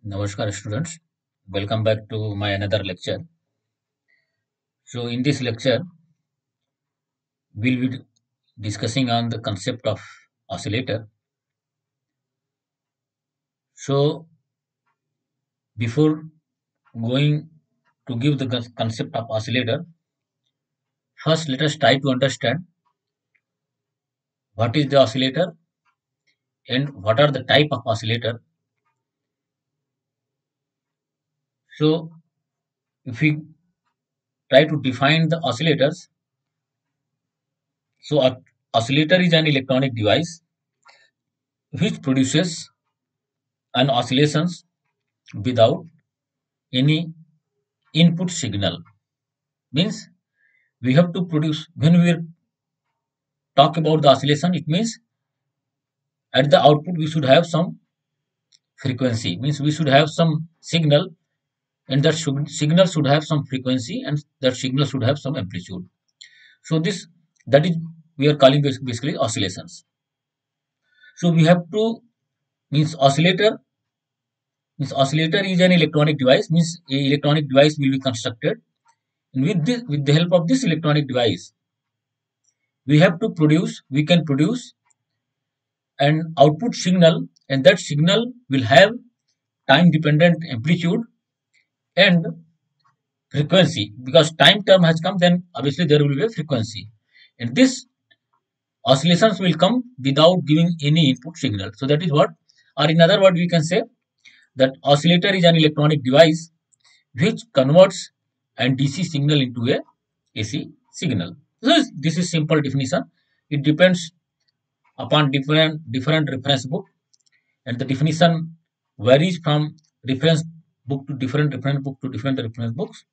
Namaskar students, welcome back to my another lecture. So in this lecture, we'll be discussing on the concept of oscillator. So before going to give the concept of oscillator, first let us try to understand what is the oscillator and what are the type of oscillator. So if we try to define the oscillators, so a oscillator is an electronic device which produces an oscillations without any input signal. Means we have to produce, when we talk about the oscillation, it means at the output we should have some frequency, means we should have some signal, and that signal should have some frequency, and that signal should have some amplitude. So this, that is, we are calling basically oscillations. So we have to, means oscillator is an electronic device, means a electronic device will be constructed, and with the help of this electronic device we can produce an output signal, and that signal will have time dependent amplitude and frequency. Because time term has come, then obviously there will be a frequency, and this oscillations will come without giving any input signal. So that is what, or in other word we can say that oscillator is an electronic device which converts an DC signal into a AC signal. So this is simple definition. It depends upon different reference book, and the definition varies from reference book to different reference book to different reference books.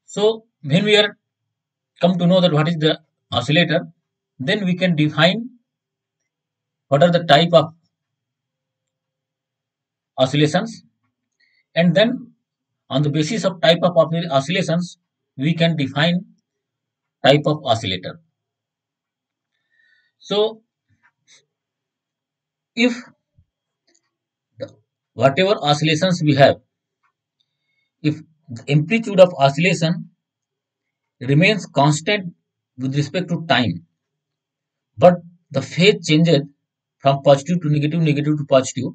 So when we are come to know that what is the oscillator, then we can define what are the type of oscillations, and then on the basis of type of oscillations we can define type of oscillator. So if whatever oscillations we have, if the amplitude of oscillation remains constant with respect to time, but the phase changes from positive to negative, negative to positive,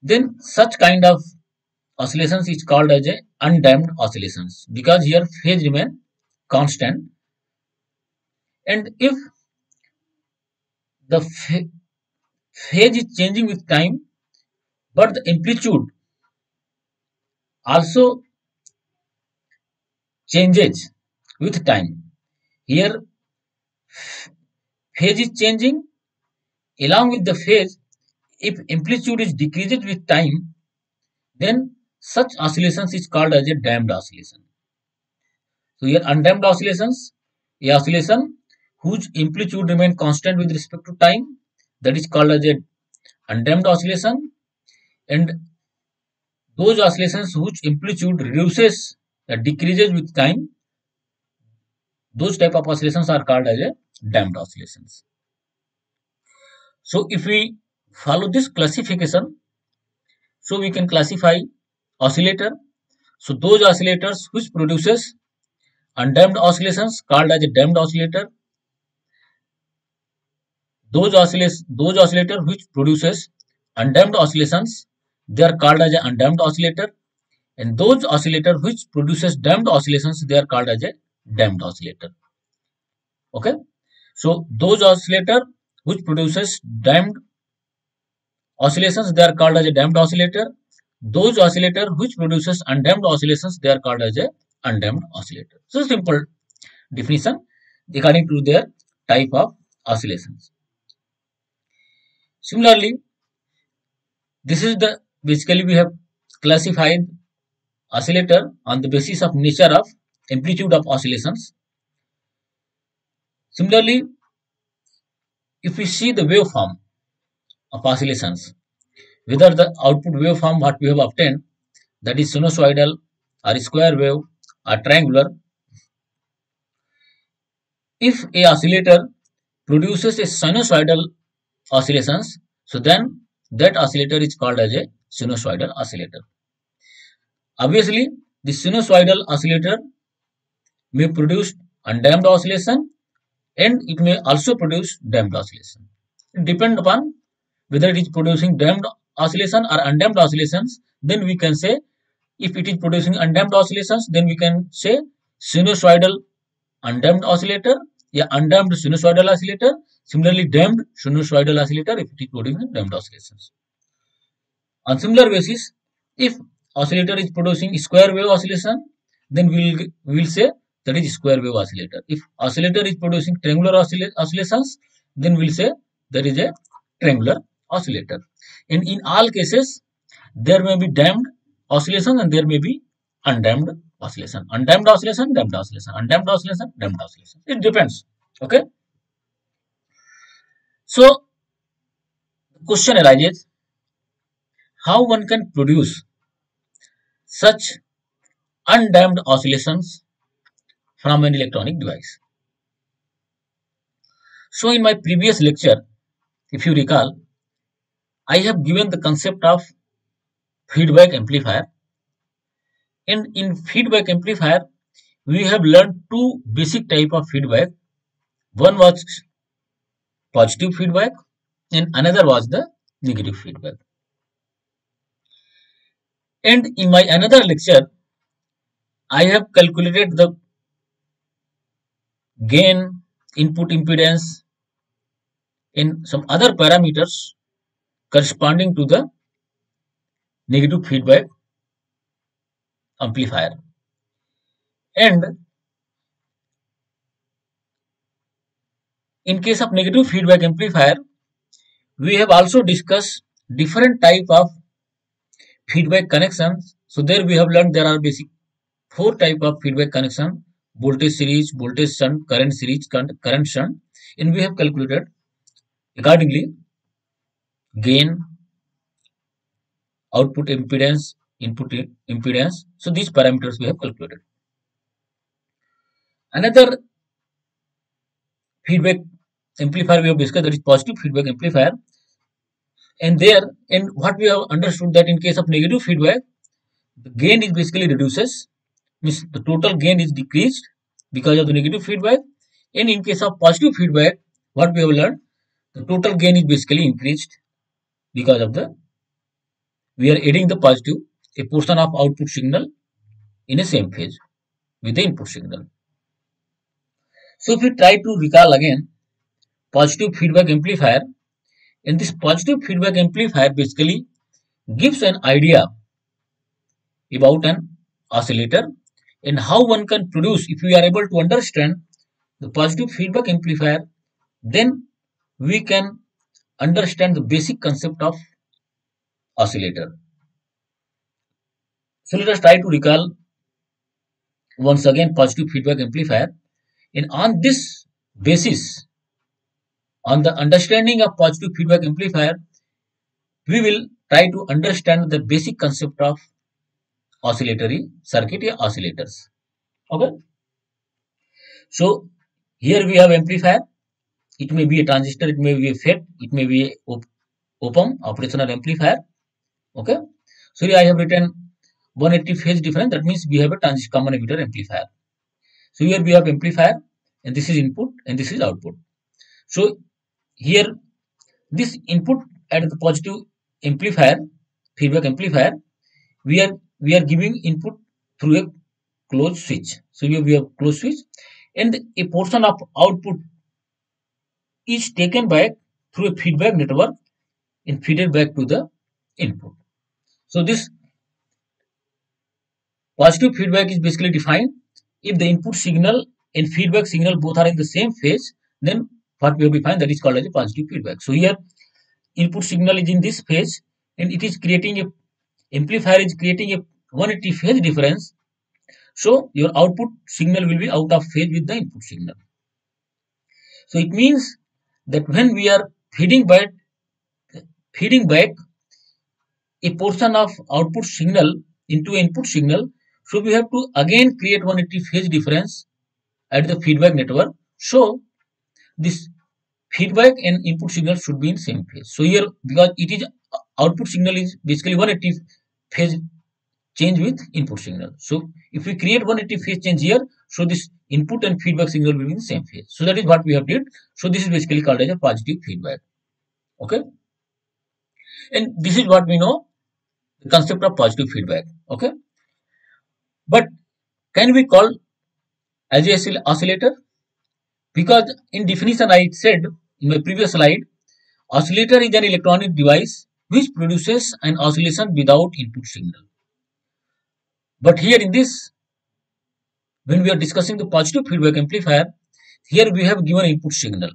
then such kind of oscillations is called as a undamped oscillations, because here phase remain constant. And if the phase is changing with time, but the amplitude also changes with time, here phase is changing along with the phase. If amplitude is decreased with time, then such oscillations is called as a damped oscillation. So here undamped oscillations, a oscillation whose amplitude remain constant with respect to time, that is called as a undamped oscillation. And those oscillations whose amplitude reduces decreases with time, those type of oscillations are called as a damped oscillations. So if we follow this classification, so we can classify oscillator. So those oscillators which produces undamped oscillations called as a damped oscillator. Those oscillator which produces undamped oscillations, they are called as a undamped oscillator, and those oscillator which produces damped oscillations, they are called as a damped oscillator. Okay, so those oscillator which produces damped oscillations, they are called as a damped oscillator. Those oscillator which produces undamped oscillations, they are called as a undamped oscillator. So simple definition according to their type of oscillations. Similarly, this is the, basically we have classified oscillator on the basis of nature of amplitude of oscillations. Similarly, if we see the waveform of oscillations, whether the output waveform what we have obtained, that is sinusoidal or square wave or triangular, if a oscillator produces a sinusoidal oscillations, so then that oscillator is called as a sinusoidal oscillator. Obviously, the sinusoidal oscillator may produce undamped oscillation and it may also produce damped oscillation. It depends upon whether it is producing damped oscillation or undamped oscillations. Then we can say, if it is producing undamped oscillations, then we can say sinusoidal undamped oscillator, yeah, undamped sinusoidal oscillator. Similarly, damped sinusoidal oscillator if it is producing damped oscillations. On similar basis, if oscillator is producing square wave oscillation, then we will say that is square wave oscillator. If oscillator is producing triangular oscillations, then we will say that is a triangular oscillator. And in all cases, there may be damped oscillation and there may be undamped oscillation. Undamped oscillation, damped oscillation. Undamped oscillation, damped oscillation. It depends. Okay. So, the question arises, how one can produce such undamped oscillations from an electronic device. So in my previous lecture, if you recall, I have given the concept of feedback amplifier, and in feedback amplifier we have learned two basic type of feedback. One was positive feedback and another was the negative feedback. And in my another lecture, I have calculated the gain, input impedance, and some other parameters corresponding to the negative feedback amplifier. And in case of negative feedback amplifier, we have also discussed different type of feedback connections. So there we have learned there are basic four type of feedback connection: voltage series, voltage shunt, current series, current shunt, and we have calculated accordingly gain, output impedance, input impedance. So these parameters we have calculated. Another feedback amplifier we have discussed, that is positive feedback amplifier. And what we have understood, that in case of negative feedback, the gain is basically reduces, means the total gain is decreased because of the negative feedback. And in case of positive feedback, what we have learned, the total gain is basically increased because of we are adding the positive, a portion of output signal in a same phase with the input signal. So if we try to recall again positive feedback amplifier, and this positive feedback amplifier basically gives an idea about an oscillator and how one can produce. If we are able to understand the positive feedback amplifier, then we can understand the basic concept of oscillator. So let us try to recall once again positive feedback amplifier, and on this basis, on the understanding of positive feedback amplifier, we will try to understand the basic concept of oscillatory circuit, oscillators. Okay. So here we have amplifier. It may be a transistor, it may be a FET, it may be a op-amp, operational amplifier. Okay. So here I have written 180 phase difference. That means we have a transistor common emitter amplifier. So here we have amplifier, and this is input and this is output. So here this input at the positive amplifier, feedback amplifier, we are giving input through a closed switch. So here we have closed switch, and a portion of output is taken back through a feedback network and feeded back to the input. So this positive feedback is basically defined if the input signal and feedback signal both are in the same phase, then what we have defined, that is called as a positive feedback. So here input signal is in this phase and it is creating a amplifier is creating a 180 phase difference. So your output signal will be out of phase with the input signal. So it means that when we are feeding back a portion of output signal into input signal, so we have to again create 180 phase difference at the feedback network. So this feedback and input signal should be in same phase. So here, because it is output signal is basically 180 phase change with input signal. So if we create 180 phase change here, so this input and feedback signal will be in the same phase. So that is what we have did. So this is basically called as a positive feedback. Okay. And this is what we know, the concept of positive feedback. Okay. But can we call as a oscillator? Because in definition I said in my previous slide, oscillator is an electronic device which produces an oscillation without input signal. But here in this, when we are discussing the positive feedback amplifier, here we have given input signal.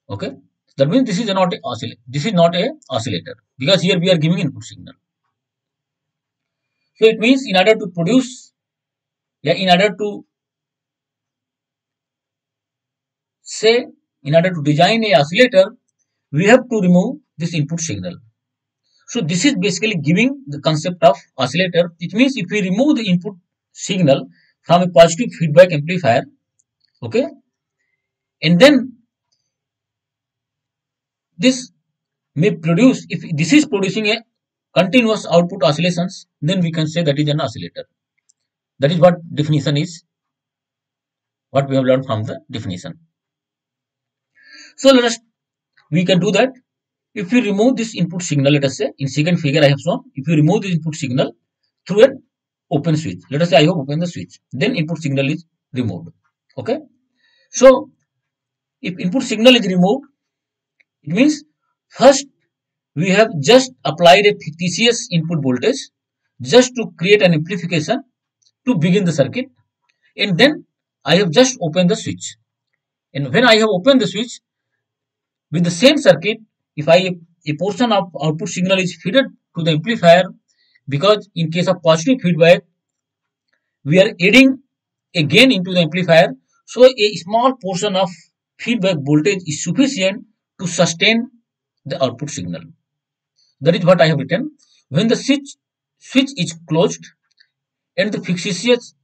Okay, that means this is not a oscillator. This is not a oscillator because here we are giving input signal. So it means in order to produce, in order to say, in order to design a oscillator, we have to remove this input signal. So this is basically giving the concept of oscillator. It means if we remove the input signal from a positive feedback amplifier, okay, and then this may produce, if this is producing a continuous output oscillations, then we can say that is an oscillator. That is what definition is, what we have learned from the definition. So let us, we can do that. If we remove this input signal, let us say in second figure I have shown, if you remove the input signal through an open switch, let us say I have opened the switch, then input signal is removed. Okay. So if input signal is removed, it means first we have just applied a fictitious input voltage just to create an amplification to begin the circuit, and then I have just opened the switch. And when I have opened the switch with the same circuit, if a portion of output signal is fed to the amplifier, because in case of positive feedback we are adding a gain into the amplifier, so a small portion of feedback voltage is sufficient to sustain the output signal. That is what I have written. When the switch is closed and the fictitious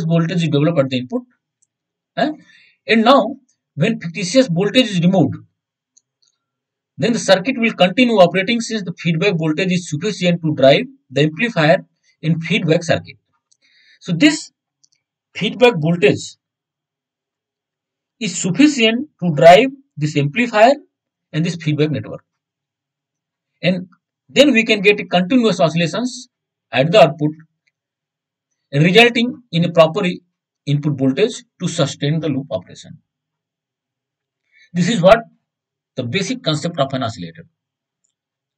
voltage is developed at the input, and now when fictitious voltage is removed, then the circuit will continue operating since the feedback voltage is sufficient to drive the amplifier in feedback circuit. So this feedback voltage is sufficient to drive this amplifier and this feedback network, and then we can get continuous oscillations at the output, resulting in a proper input voltage to sustain the loop operation. This is what the basic concept of an oscillator.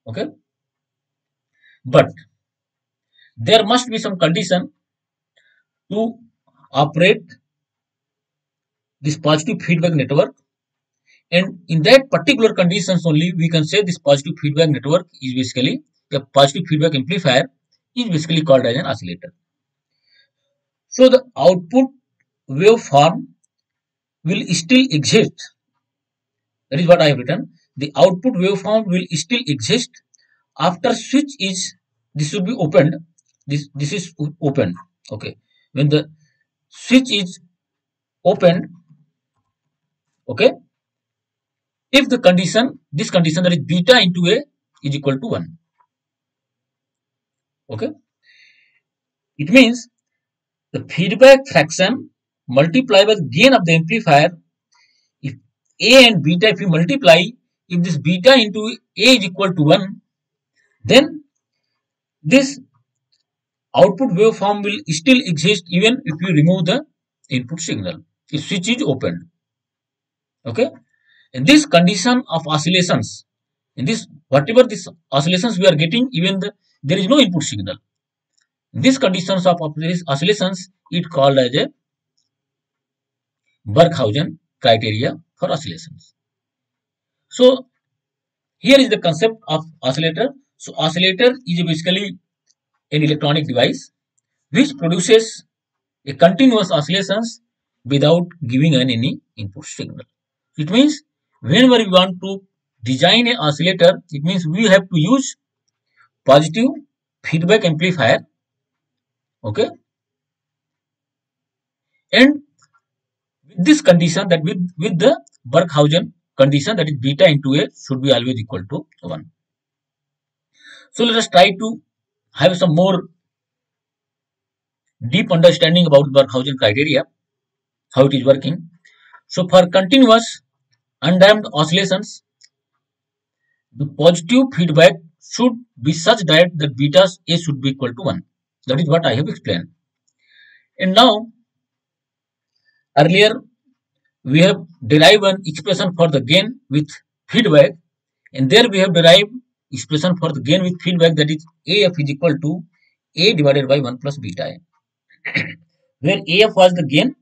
Okay, but there must be some condition to operate this positive feedback network, and in that particular conditions only we can say this positive feedback network is basically, the positive feedback amplifier is basically called as an oscillator. So the output waveform will still exist. That is what I have written. The output waveform will still exist after switch is, this should be opened. This is opened. Okay. When the switch is opened, okay, if the condition, this condition, that is beta into A is equal to 1. Okay. It means the feedback fraction multiplied by the gain of the amplifier, if A and beta, if you multiply, if this beta into A is equal to 1, then this output waveform will still exist even if you remove the input signal, if switch is opened. Okay. In this condition of oscillations, in this, whatever this oscillations we are getting, even there is no input signal. In these conditions of oscillations, it called as a Barkhausen criteria for oscillations. So here is the concept of oscillator. So oscillator is basically an electronic device which produces a continuous oscillations without giving any input signal. It means whenever we want to design an oscillator, it means we have to use positive feedback amplifier. Okay. And with this condition, that with the Barkhausen condition, that is beta into A should be always equal to 1. So let us try to have some more deep understanding about Barkhausen criteria, how it is working. So for continuous undamped oscillations, the positive feedback should be such that the beta A should be equal to 1. That is what I have explained. And now, earlier we have derived an expression for the gain with feedback, and there we have derived expression for the gain with feedback, that is AF is equal to A divided by 1 plus beta A, where AF was the gain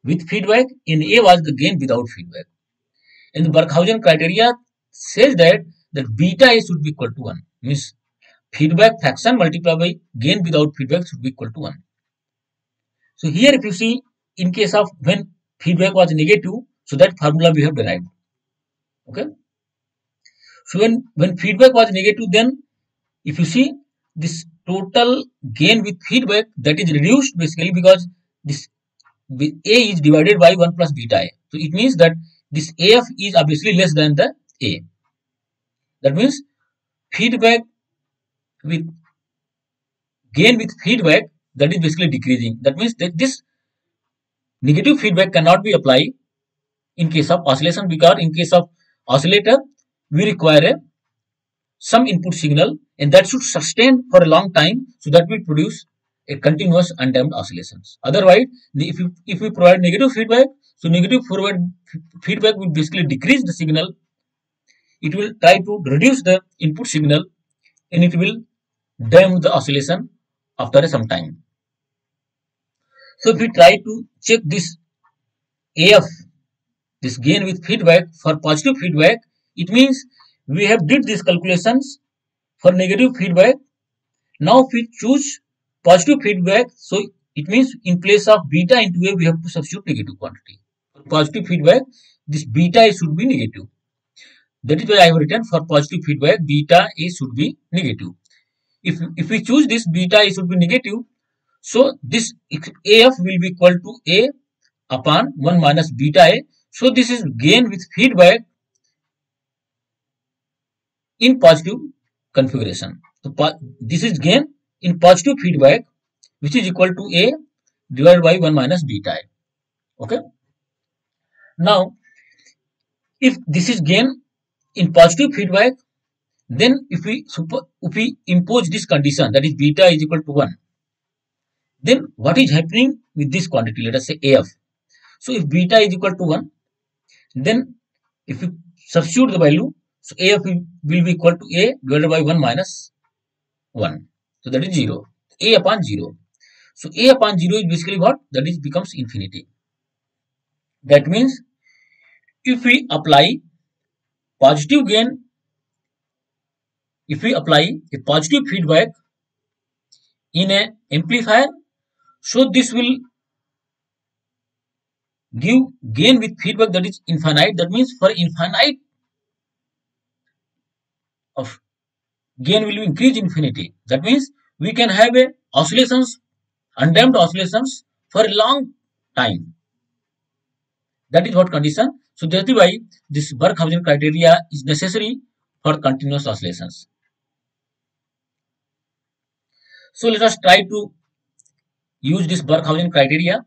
with feedback and A was the gain without feedback. And the Barkhausen criteria says that beta A should be equal to 1, means feedback fraction multiplied by gain without feedback should be equal to 1. So here if you see, in case of when feedback was negative, so that formula we have derived. Okay. So when feedback was negative, then if you see this total gain with feedback, that is reduced basically because this A is divided by 1 plus beta A. So it means that this AF is obviously less than the A. That means feedback with gain with feedback, that is basically decreasing. That means that this negative feedback cannot be applied in case of oscillation, because in case of oscillator we require some input signal, and that should sustain for a long time, so that will produce a continuous undamped oscillations. Otherwise, if we provide negative feedback, so negative feedback will basically decrease the signal. It will try to reduce the input signal, and it will damp the oscillation after some time. So if we try to check this AF, this gain with feedback for positive feedback, it means we have did these calculations for negative feedback. Now if we choose positive feedback, so it means in place of beta into A, we have to substitute negative quantity. For positive feedback, this beta A should be negative. That is why I have written for positive feedback, beta A should be negative. If we choose this beta A should be negative, so this AF will be equal to A upon 1 minus beta A. So this is gain with feedback in positive configuration. So this is gain in positive feedback, which is equal to A divided by 1 minus beta A. Okay. Now, if this is gain in positive feedback, then if we impose this condition, that is beta is equal to 1, then what is happening with this quantity? Let us say AF. So if beta is equal to 1, then if we substitute the value, so AF will be equal to A divided by 1 minus 1. So that is 0. A upon 0. So A upon 0 is basically what? That is becomes infinity. That means if we apply positive gain, if we apply a positive feedback in an amplifier, so this will give gain with feedback that is infinite. That means for infinite of gain will increase infinity. That means we can have a oscillations, undamped oscillations for a long time. That is what condition. So that is why this Barkhausen criteria is necessary for continuous oscillations. So let us try to use this Barkhausen criteria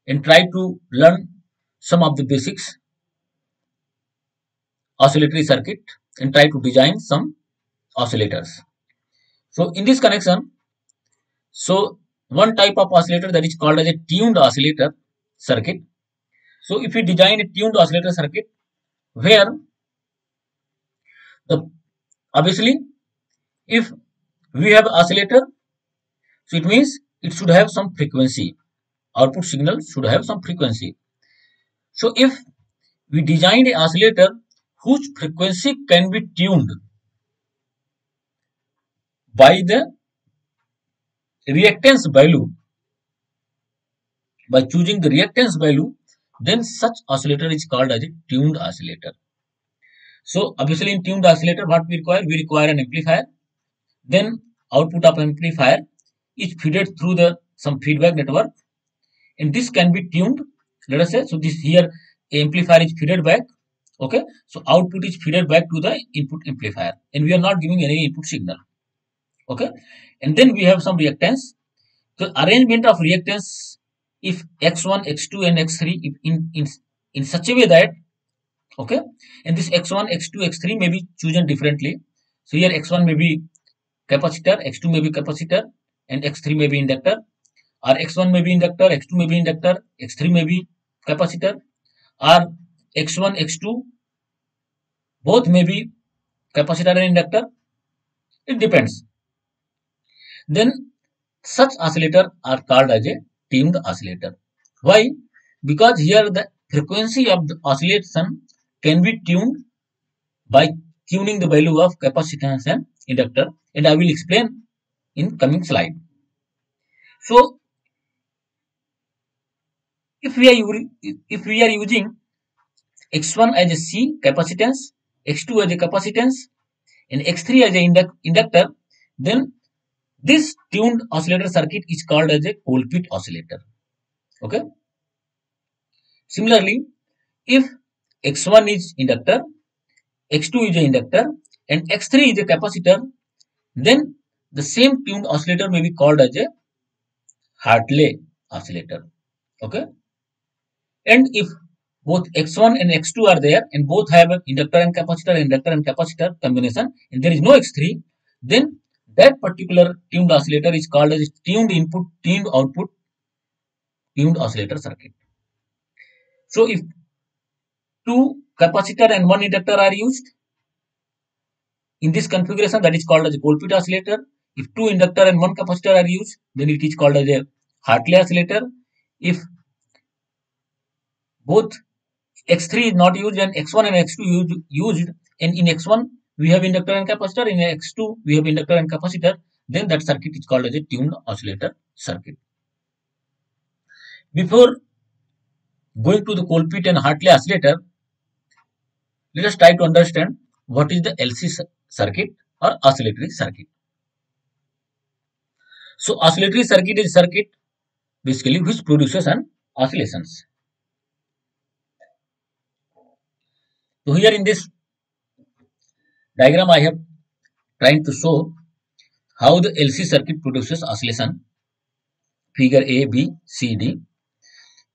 and try to learn some of the basics oscillatory circuit and try to design some oscillators. So in this connection, so one type of oscillator that is called as a tuned oscillator circuit. So if we design a tuned oscillator circuit where the obviously if we have oscillator, so it means it should have some frequency. Output signal should have some frequency. So if we designed an oscillator whose frequency can be tuned by the reactance value, by choosing the reactance value, then such oscillator is called as a tuned oscillator. So obviously in tuned oscillator, what we require? We require an amplifier. Then output of amplifier is fed through the some feedback network, and this can be tuned. Let us say, so this here amplifier is fed back. Okay, so output is fed back to the input amplifier, and we are not giving any input signal. Okay, and then we have some reactance. So arrangement of reactance, if x1, x2, and x3, if in such a way that, okay, and this x1, x2, x3 may be chosen differently. So here x1 may be capacitor, x2 may be capacitor, and x3 may be inductor, or x1 may be inductor, x2 may be inductor, x3 may be capacitor, or x1, x2 both may be capacitor and inductor. It depends. Then such oscillator are called as a tuned oscillator. Why? Because here the frequency of the oscillation can be tuned by tuning the value of capacitance and inductor, and I will explain in coming slide. So if we are using x1 as a C capacitance, x2 as a capacitance, and x3 as a inductor, then this tuned oscillator circuit is called as a Colpitts oscillator. Okay. Similarly, if x1 is inductor, x2 is a inductor, and x3 is a capacitor, then the same tuned oscillator may be called as a Hartley oscillator. Okay. And if both x1 and x2 are there and both have an inductor and capacitor combination, and there is no x3, then that particular tuned oscillator is called as tuned input, tuned output, tuned oscillator circuit. So if two capacitor and one inductor are used in this configuration, that is called as a Colpitts oscillator. If two inductor and one capacitor are used, then it is called as a Hartley oscillator. If both x3 is not used and x1 and x2 used, and in x1 we have inductor and capacitor, in x2 we have inductor and capacitor, then that circuit is called as a tuned oscillator circuit. Before going to the Colpitts and Hartley oscillator, let us try to understand what is the LC circuit or oscillatory circuit. So oscillatory circuit is circuit basically which produces an oscillations. So here in this diagram I have trying to show how the LC circuit produces oscillation. Figure A, B, C, D.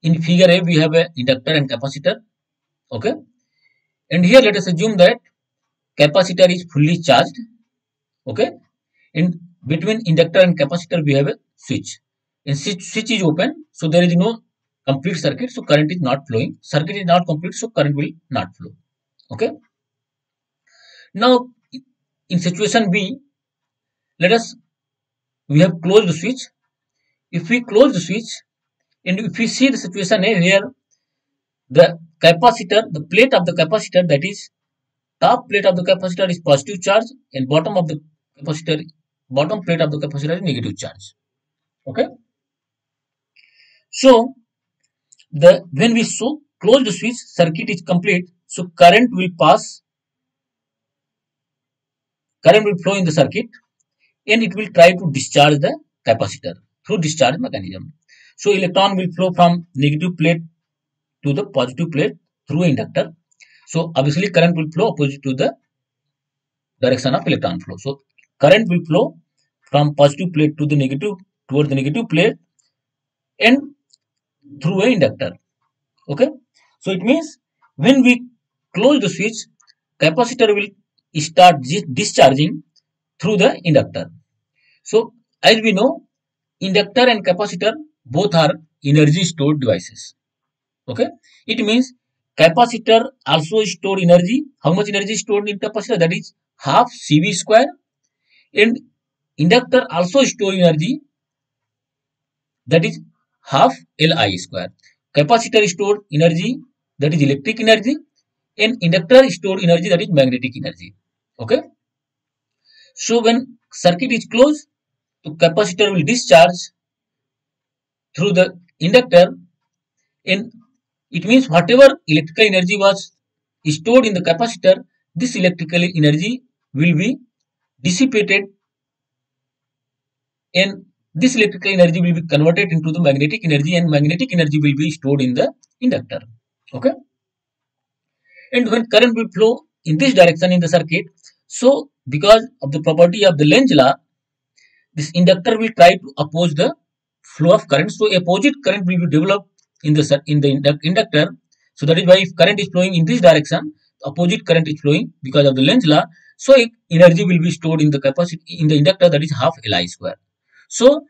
In figure A we have a inductor and capacitor. Okay. And here let us assume that capacitor is fully charged. Okay. In between inductor and capacitor we have a switch. And switch is open, so there is no complete circuit, so current is not flowing. Circuit is not complete, so current will not flow. Okay. Now in situation B, we have closed the switch. If we close the switch and if we see the situation A, here the capacitor, the plate of the capacitor, that is top plate of the capacitor is positive charge and bottom plate of the capacitor is negative charge. Okay. So when we close the switch, circuit is complete, so current will flow in the circuit and it will try to discharge the capacitor through discharge mechanism. So electron will flow from negative plate to the positive plate through inductor. So obviously current will flow opposite to the direction of electron flow. So current will flow from positive plate to the negative, towards the negative plate and through a inductor. Okay. So it means when we close the switch, capacitor will start discharging through the inductor. So as we know, inductor and capacitor both are energy stored devices. Okay. It means capacitor also store energy. How much energy is stored in capacitor? That is half CV square. And inductor also store energy, that is half Li square. Capacitor store energy, that is electric energy, and inductor store energy, that is magnetic energy. Okay. So when circuit is closed, the capacitor will discharge through the inductor, and it means whatever electrical energy was stored in the capacitor, this electrical energy will be dissipated and this electrical energy will be converted into the magnetic energy and magnetic energy will be stored in the inductor. Okay. and when current will flow in this direction in the circuit, so because of the property of the Lenz law, this inductor will try to oppose the flow of current. So opposite current will be developed in the inductor. So that is why if current is flowing in this direction, opposite current is flowing because of the Lenz law. So energy will be stored in the capacity in the inductor, that is half Li square. So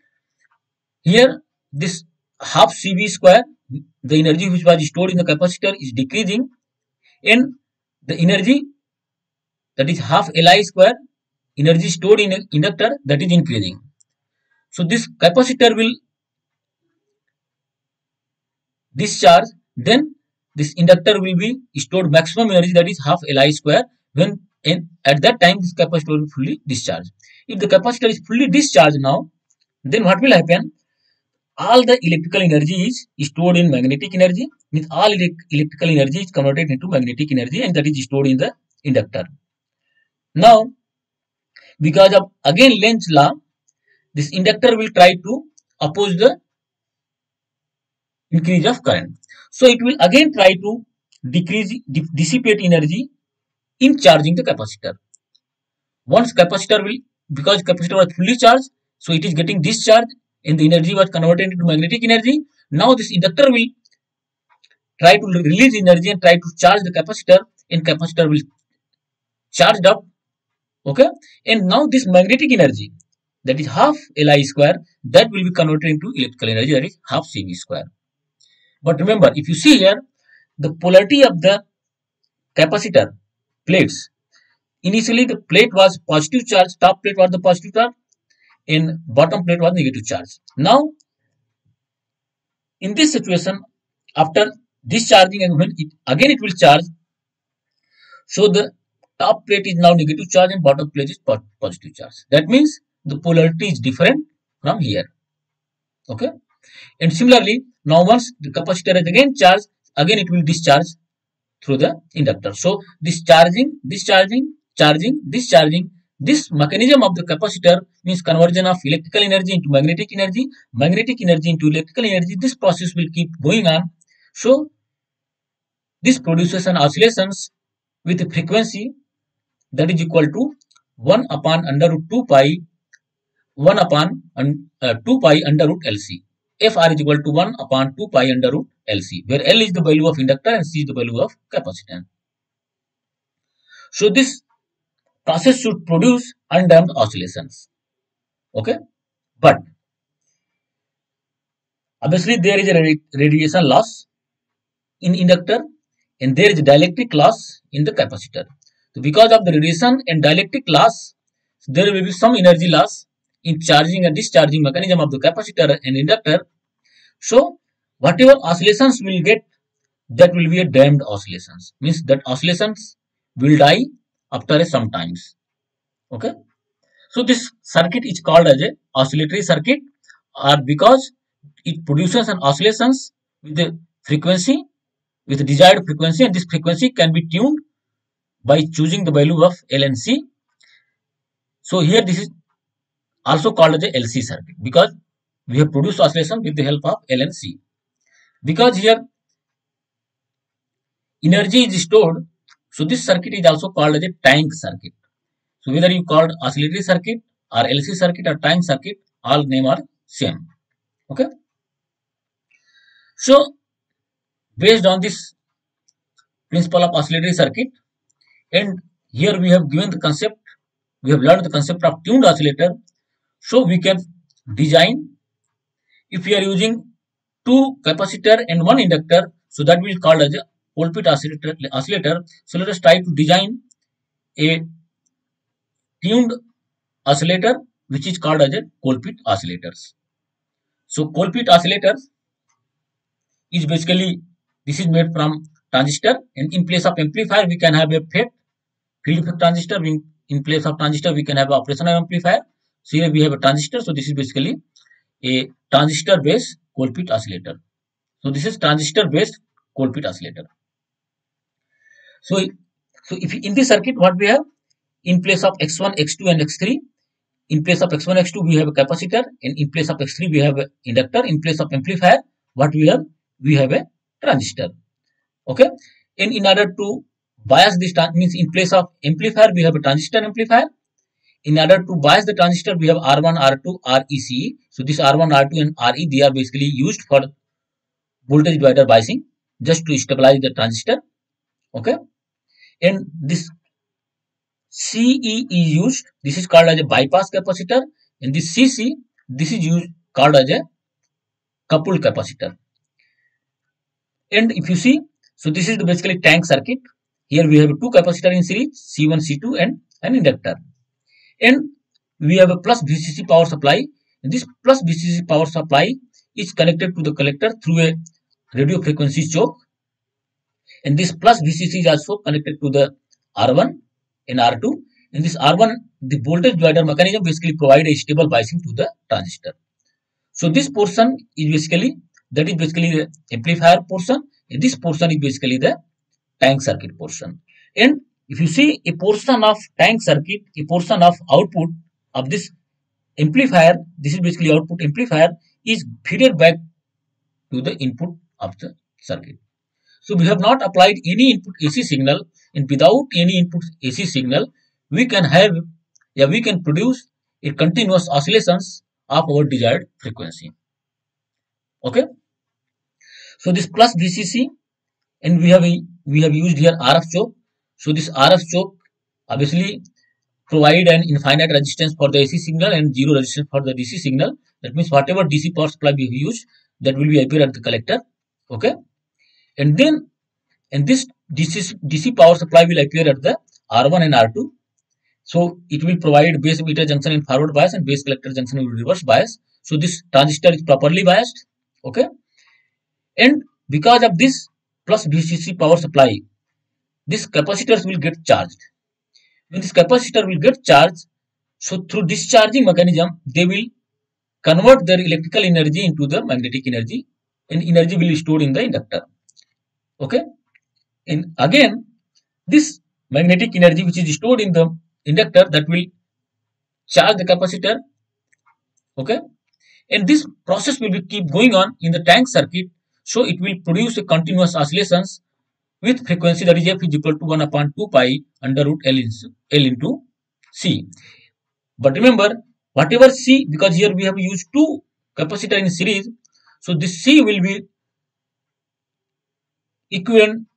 here this half Cv square, the energy which was stored in the capacitor is decreasing, and the energy, that is half Li square, energy stored in an inductor, that is increasing. So this capacitor will discharge, then this inductor will be stored maximum energy, that is half Li square, when at that time this capacitor will be fully discharged. If the capacitor is fully discharged now, then what will happen? All the electrical energy is stored in magnetic energy, means all electrical energy is converted into magnetic energy, and that is stored in the inductor. Now, because of again Lenz law, this inductor will try to oppose the increase of current. So it will again try to dissipate energy in charging the capacitor. Once capacitor will, because capacitor was fully charged, so it is getting discharged and the energy was converted into magnetic energy. Now this inductor will try to release energy and try to charge the capacitor, and capacitor will charge up. Okay, and now this magnetic energy, that is half Li square, that will be converted into electrical energy, that is half Cv square. But remember, if you see here, the polarity of the capacitor plates, initially the plate was positive charge, top plate was the positive charge, and bottom plate was negative charge. Now, in this situation, after discharging and when again it will charge, so the top plate is now negative charge and bottom plate is positive charge. That means the polarity is different from here. Okay, and similarly, now once the capacitor is again charged, again it will discharge through the inductor. So this charging, discharging, charging, discharging, this mechanism of the capacitor means conversion of electrical energy into magnetic energy into electrical energy. This process will keep going on. So this produces an oscillations with a frequency that is equal to 1 upon under root 2 pi 1 upon 2 pi under root LC. Fr is equal to 1 upon 2 pi under root LC, where L is the value of inductor and C is the value of capacitance. So this process should produce undamped oscillations. Okay, but obviously there is a radiation loss in inductor and there is a dielectric loss in the capacitor. So because of the radiation and dielectric loss, there will be some energy loss in charging and discharging mechanism of the capacitor and inductor. So whatever oscillations we will get, that will be a damped oscillations, means that oscillations will die after some times. Okay, so this circuit is called as a oscillatory circuit, or because it produces an oscillations with the frequency, with the desired frequency, and this frequency can be tuned by choosing the value of L and C. So here this is also called as a LC circuit because we have produced oscillation with the help of L and C. Because here energy is stored, so this circuit is also called as a tank circuit. So whether you called oscillatory circuit or LC circuit or tank circuit, all name are same. Okay. So based on this principle of oscillatory circuit, and here we have given the concept, we have learned the concept of tuned oscillator. So we can design, if we are using two capacitor and one inductor, so that will be called as a Colpitts oscillator. So let us try to design a tuned oscillator which is called as a Colpitts oscillators. So Colpitts oscillators is basically, this is made from transistor, and in place of amplifier we can have a field effect transistor. In place of transistor we can have operational amplifier. So here we have a transistor. So this is basically a transistor based Colpitts oscillator. So this is transistor based Colpitts oscillator. So if in this circuit what we have, in place of x1, x2 and x3, in place of x1, x2 we have a capacitor, and in place of x3 we have an inductor. In place of amplifier what we have a transistor. Okay, and in order to bias this means in place of amplifier we have a transistor amplifier. In order to bias the transistor, we have R1, R2, RECE. So this R1, R2 and RE, they are basically used for voltage divider biasing, just to stabilize the transistor. Okay. And this CE is used. This is called as a bypass capacitor. And this CC, this is used called as a coupled capacitor. And if you see, so this is the basically tank circuit. Here we have two capacitors in series, C1, C2 and an inductor. And we have a plus VCC power supply. And this plus VCC power supply is connected to the collector through a radio frequency choke. And this plus VCC is also connected to the R1 and R2. And this R1, the voltage divider mechanism basically provide a stable biasing to the transistor. So this portion is basically, that is basically the amplifier portion. And this portion is basically the tank circuit portion. And if you see a portion of tank circuit, a portion of output of this amplifier, this is basically output amplifier, is fed back to the input of the circuit. So we have not applied any input AC signal, and without any input AC signal, we can have, we can produce a continuous oscillations of our desired frequency. Okay. So this plus VCC, and we have used here RF choke. So this RF choke obviously provide an infinite resistance for the AC signal and zero resistance for the DC signal. That means whatever DC power supply we have used, that will be appear at the collector. Okay. And then, and this DC power supply will appear at the R1 and R2. So it will provide base emitter junction in forward bias and base collector junction in reverse bias. So this transistor is properly biased. Okay. And because of this plus VCC power supply, this capacitors will get charged. When this capacitor will get charged, so through discharging mechanism, they will convert their electrical energy into the magnetic energy, and energy will be stored in the inductor. Okay. And again, this magnetic energy which is stored in the inductor, that will charge the capacitor. Okay. And this process will be keep going on in the tank circuit. So it will produce a continuous oscillations with frequency that is f is equal to 1 upon 2 pi under root L into C. But remember, whatever C, because here we have used two capacitor in series, so this C will be equivalent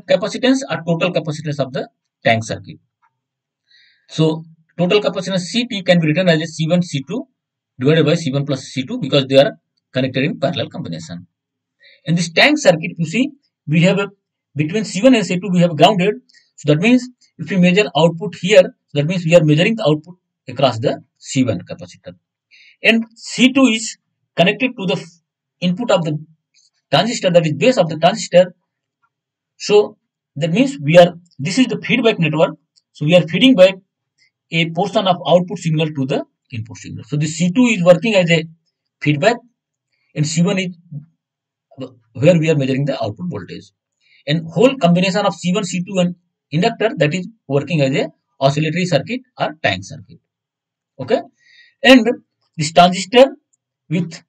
capacitance or total capacitance of the tank circuit. So total capacitance CT can be written as a C1 C2 divided by C1 plus C2, because they are connected in parallel combination. In this tank circuit, you see, we have a, between C1 and C2 we have grounded. So that means if we measure output here, so that means we are measuring the output across the C1 capacitor. And C2 is connected to the input of the transistor, that is base of the transistor. So that means this is the feedback network. So we are feeding back a portion of output signal to the input signal. So the C2 is working as a feedback, and C1 is where we are measuring the output voltage. And whole combination of C1, C2 and inductor, that is working as a oscillatory circuit or tank circuit. Okay. And this transistor with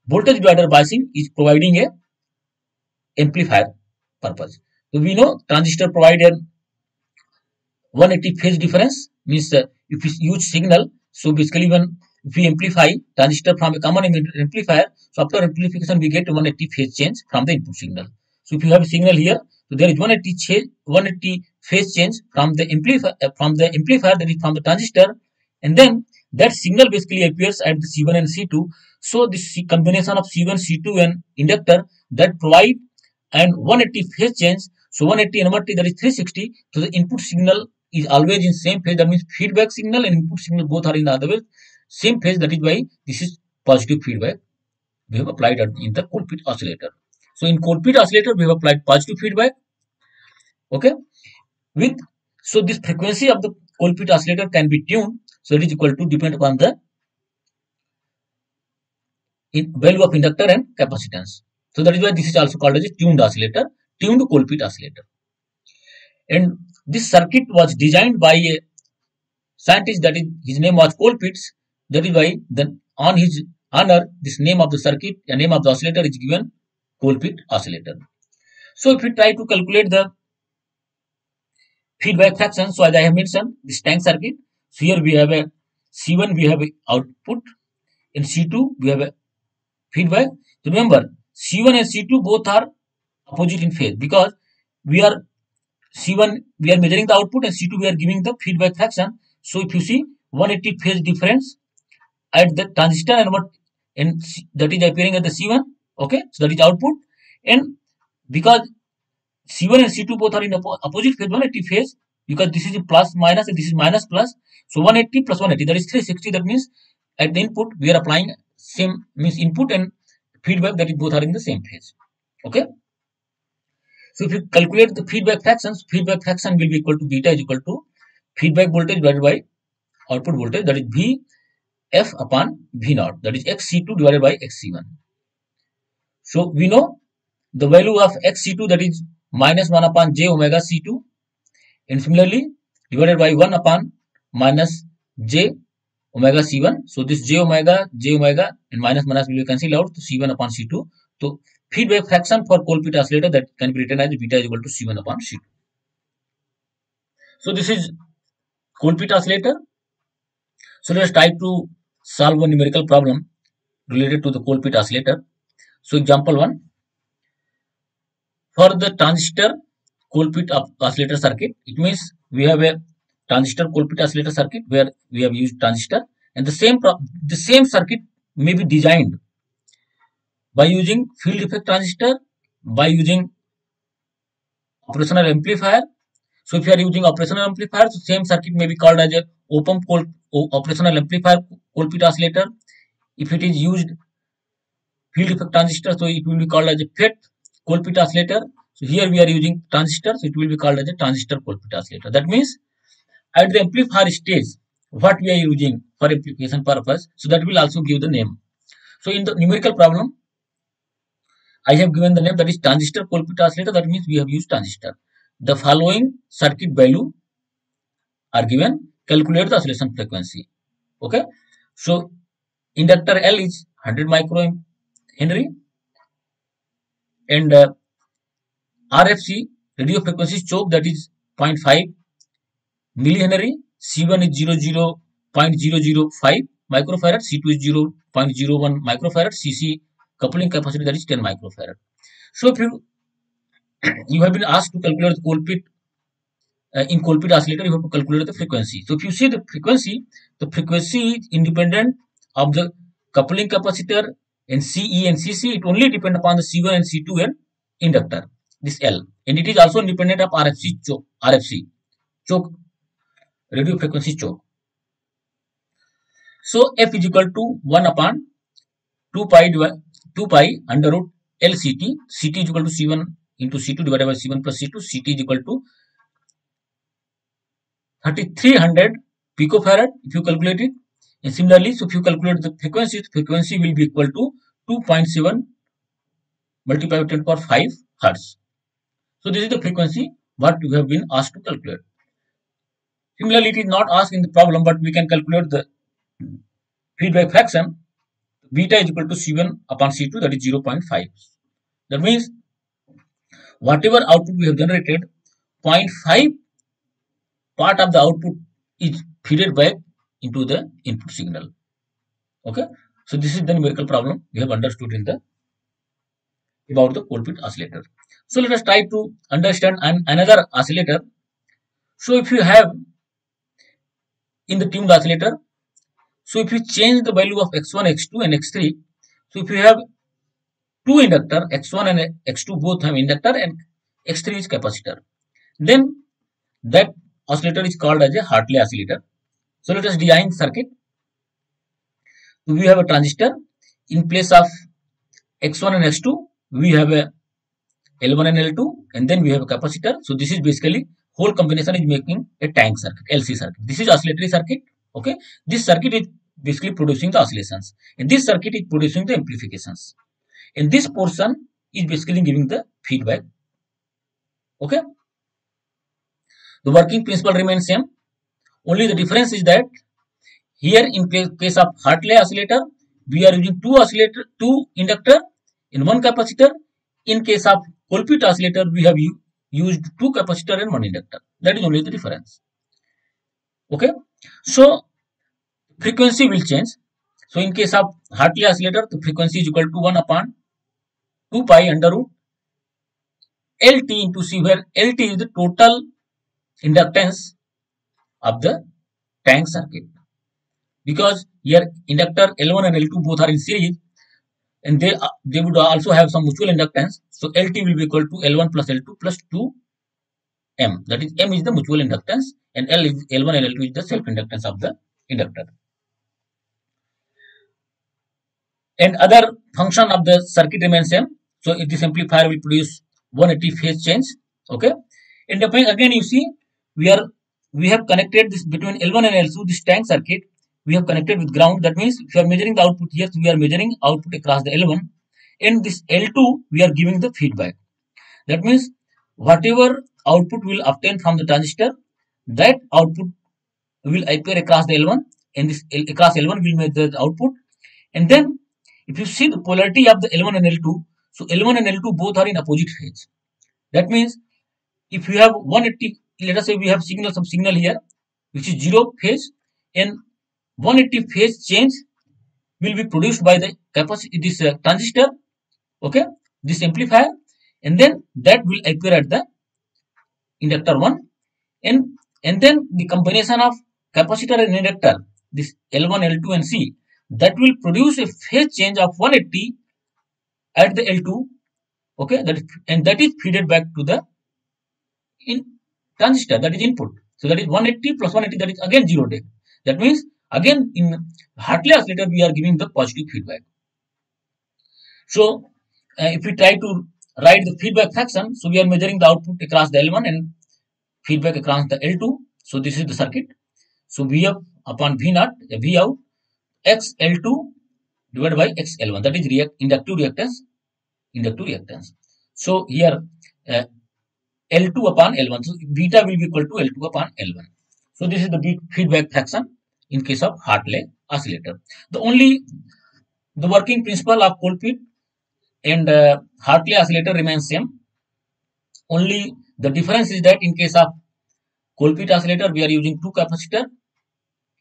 voltage divider biasing is providing a amplifier purpose. So we know transistor provide a 180 phase difference, means if we use signal, so basically when if we amplify transistor from a common amplifier, so after amplification we get 180 phase change from the input signal. So if you have a signal here, so there is 180 phase change from the amplifier, that is from the transistor, and then that signal basically appears at the C1 and C2. So this combination of C1, C2 and inductor, that provide and 180 phase change. So 180 and 180, that is 360. So the input signal is always in same phase. That means feedback signal and input signal both are in the other way same phase. That is why this is positive feedback we have applied in the Colpitts oscillator. So in Colpitts oscillator we have applied positive feedback. Okay. So this frequency of the Colpitts oscillator can be tuned. So it is equal to depend upon the value of inductor and capacitance. So that is why this is also called as a tuned oscillator, tuned Colpitts oscillator. And this circuit was designed by a scientist, that is his name was Colpitts. That is why then on his honor, this name of the circuit, the name of the oscillator is given Colpitts oscillator. So if we try to calculate the feedback fraction. So as I have mentioned, this tank circuit. So here we have a C1, we have a output, and C2 we have a feedback. So remember, C1 and C2 both are opposite in phase, because we are C1 we are measuring the output, and C2 we are giving the feedback fraction. So if you see 180 phase difference at the transistor, and what, and that is appearing at the C1. Okay, so that is output, and because C1 and C2 both are in opposite phase, 180 phase, because this is plus minus and this is minus plus. So 180 plus 180, that is 360. That means at the input we are applying same, means input and feedback, that is both are in the same phase. Okay. So if you calculate the feedback fractions, feedback fraction will be equal to beta is equal to feedback voltage divided by output voltage, that is Vf upon V naught, that is XC2 divided by XC1. So we know the value of XC2, that is minus 1 upon j omega C2, and similarly divided by 1 upon minus j omega C1. So this j omega, and minus minus will be cancelled out to C1 upon C2. So feedback fraction for Colpitts oscillator, that can be written as beta is equal to C1 upon C2. So this is Colpitts oscillator. So let us try to solve a numerical problem related to the Colpitts oscillator. So example 1. For the transistor Colpitts oscillator circuit, it means we have a transistor Colpitts oscillator circuit where we have used transistor, and the same circuit may be designed by using field effect transistor, by using operational amplifier. So if you are using operational amplifier, so same circuit may be called as a op-amp operational amplifier Colpitts oscillator. If it is used field effect transistor, so it will be called as a FET Colpitts oscillator. So here we are using transistor, so it will be called as a transistor Colpitts oscillator. That means at the amplifier stage, what we are using for amplification purpose, so that will also give the name. So in the numerical problem, I have given the name, that is transistor Colpitts oscillator. That means we have used transistor. The following circuit value are given. Calculate the oscillation frequency. Okay. So inductor L is 100 microhenry, and RFC, radio frequency choke, that is 0.5 millihenry. C1 is 0.005 microfarad. C2 is 0.01 microfarad. CC coupling capacity, that is 10 microfarad. So if you have been asked to calculate the Colpitts in Colpitts oscillator, you have to calculate the frequency. So if you see the frequency is independent of the coupling capacitor and CE and CC. It only depends upon the C1 and C2 and inductor, this L, and it is also independent of RFC choke, radio frequency choke. So F is equal to 1 upon 2 pi under root LCT. CT is equal to C1 into C2 divided by C1 plus C2. CT is equal to 3300 picofarad if you calculate it. And similarly, so if you calculate the frequency will be equal to 2.7 multiplied by 10 to the power 5 hertz. So this is the frequency what you have been asked to calculate. Similarly, it is not asked in the problem, but we can calculate the feedback fraction. Beta is equal to C1 upon C2, that is 0.5. That means whatever output we have generated, 0.5 part of the output is fed back into the input signal. Okay. So this is the numerical problem we have understood in the about the Colpitts oscillator. So let us try to understand another oscillator. So if you have in the tuned oscillator, so if you change the value of x1, x2 and x3, so if you have two inductor, x1 and x2 both have inductor and x3 is capacitor, then that oscillator is called as a Hartley oscillator. So let us design circuit. So we have a transistor. In place of x1 and x2, we have a L1 and L2, and then we have a capacitor. So this is basically whole combination is making a tank circuit, LC circuit. This is oscillatory circuit. Okay, this circuit is basically producing the oscillations, and this circuit is producing the amplifications, and this portion is basically giving the feedback. Okay, the working principle remains same. Only the difference is that here in case of Hartley oscillator, we are using two inductor in one capacitor. In case of Colpitts oscillator, we have used two capacitor and one inductor. That is only the difference. Okay. So frequency will change. So in case of Hartley oscillator, the frequency is equal to 1 upon 2 pi under root LT into C, where LT is the total inductance of the tank circuit. Because here inductor L1 and L2 both are in series, and they would also have some mutual inductance. So LT will be equal to L1 plus L2 plus 2M. That is, M is the mutual inductance, and L1 and L2 is the self inductance of the inductor. And other function of the circuit remains same. So if this amplifier will produce 180 phase change. Okay. And again you see we have connected this between L1 and L2, this tank circuit we have connected with ground. That means if you are measuring the output here, so we are measuring output across the L1, and this L2 we are giving the feedback. That means whatever output will obtain from the transistor, that output will appear across the L1, and this across L1 will measure the output. And then if you see the polarity of the L1 and L2, so L1 and L2 both are in opposite phase. That means if you have 180, let us say we have some signal here which is 0 phase, and 180 phase change will be produced by the capacity, this transistor, okay, this amplifier, and then that will appear at the inductor 1, and then the combination of capacitor and inductor, this L1, L2 and C, that will produce a phase change of 180 at the L2, okay, that is feeded back to the transistor, that is input. So that is 180 plus 180, that is again 0 day. That means again in Hartley oscillator we are giving the positive feedback. So if we try to write the feedback fraction, so we are measuring the output across the L1 and feedback across the L2. So this is the circuit. So Vf upon V0, V out, X L2 divided by X L1, that is inductive reactance. So here L2 upon L1, so beta will be equal to L2 upon L1. So this is the feedback fraction in case of Hartley oscillator. The working principle of Colpitts and Hartley oscillator remains same. Only the difference is that in case of Colpitts oscillator we are using 2 capacitor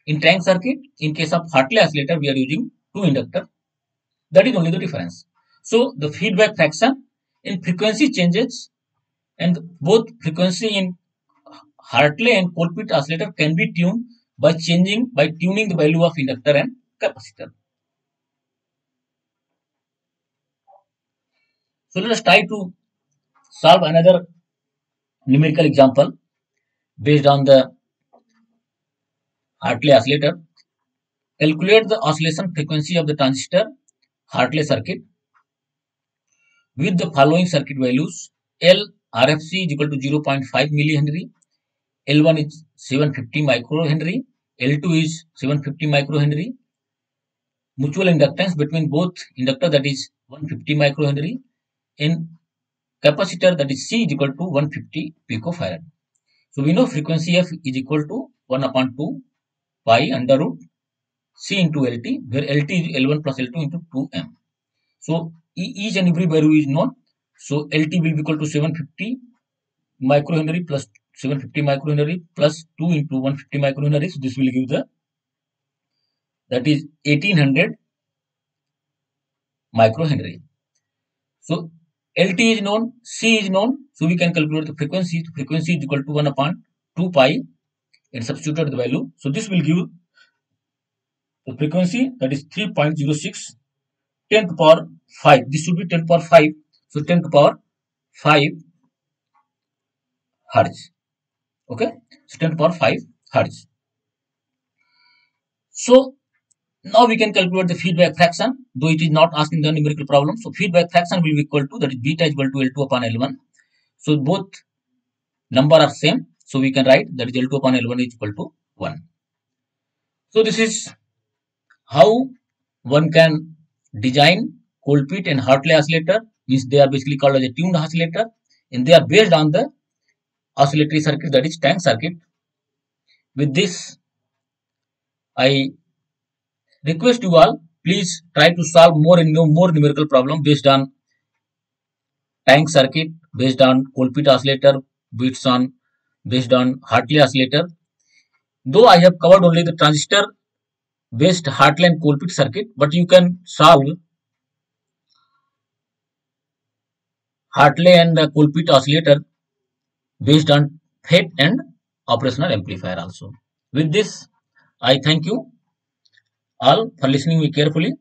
in tank circuit. In case of Hartley oscillator we are using 2 inductor. That is only the difference. So the feedback fraction in frequency changes, and both frequency in Hartley and Colpitts oscillator can be tuned by tuning the value of inductor and capacitor. So let us try to solve another numerical example based on the Hartley oscillator. Calculate the oscillation frequency of the transistor Hartley circuit with the following circuit values. L RFC is equal to 0.5 millihenry, L1 is 750 microhenry, L2 is 750 microhenry. Mutual inductance between both inductor, that is 150 microhenry, and capacitor, that is C, is equal to 150 picofarad. So we know frequency F is equal to 1 upon 2 pi under root C into LT, where LT is L1 plus L2 into 2M. So each and every value is known. So LT will be equal to 750 microhenry plus 750 microhenry plus 2 into 150 microhenry. So this will give that is 1800 microhenry. So LT is known, C is known, so we can calculate the frequency. The frequency is equal to 1 upon 2 pi and substitute the value. So this will give the frequency, that is 3.06 10 to power 5. This should be 10 to power 5. So 10 to power 5 hertz. Okay. So 10 to power 5 hertz. So now we can calculate the feedback fraction, though it is not asking the numerical problem. So feedback fraction will be equal to, that is beta is equal to L2 upon L1. So both number are same. So we can write that is L2 upon L1 is equal to 1. So this is how one can design Colpitts and Hartley oscillator. Means they are basically called as a tuned oscillator, and they are based on the oscillatory circuit, that is tank circuit. With this, I request you all, please try to solve more numerical problem based on tank circuit, based on Colpitts oscillator, based on based on Hartley oscillator. Though I have covered only the transistor based Hartley and Colpitts circuit, but you can solve Hartley and Colpitts oscillator based on FET and operational amplifier also. With this, I thank you all for listening me carefully.